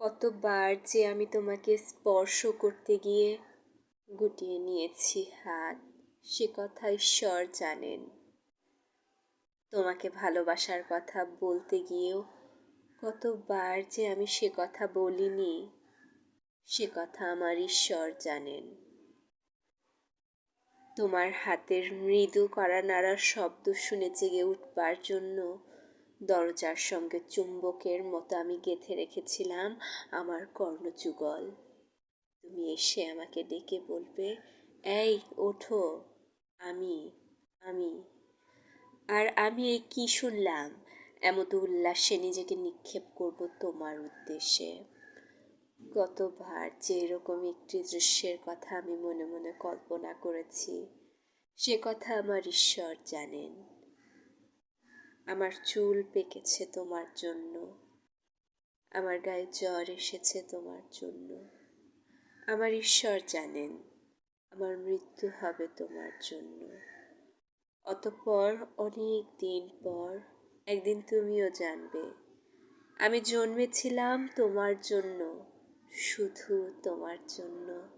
কতবার যে আমি তোমাকে স্পর্শ করতে গিয়ে গুটিয়ে নিয়েছি হাত, সে কথা ঈশ্বর জানেন। তোমাকে ভালোবাসার কথা বলতে গিয়েও কতবার যে আমি সে কথা বলিনি, সে কথা আমার ঈশ্বর জানেন। তোমার হাতের মৃদু কড়া নাড়ার শব্দ শুনে জেগে উঠবার জন্য দরজার সঙ্গে চুম্বকের মতো আমি গেঁথে রেখেছিলাম আমার কর্ণযুগল। তুমি এসে আমাকে ডেকে বলবে, এই ওঠো, আমি আমি আর আমি এ কি শুনলাম, এমত উল্লাসে নিজেকে নিক্ষেপ করব তোমার উদ্দেশ্যে। কতবার যে এরকম একটি দৃশ্যের কথা আমি মনে মনে কল্পনা করেছি, সে কথা আমার ঈশ্বর জানেন। আমার চুল পেকেছে তোমার জন্য, আমার গায়ে জ্বর এসেছে তোমার জন্য। আমার ঈশ্বর জানেন আমার মৃত্যু হবে তোমার জন্য। অতঃপর অনেক দিন পর একদিন তুমিও জানবে আমি জন্মেছিলাম তোমার জন্য, শুধু তোমার জন্য।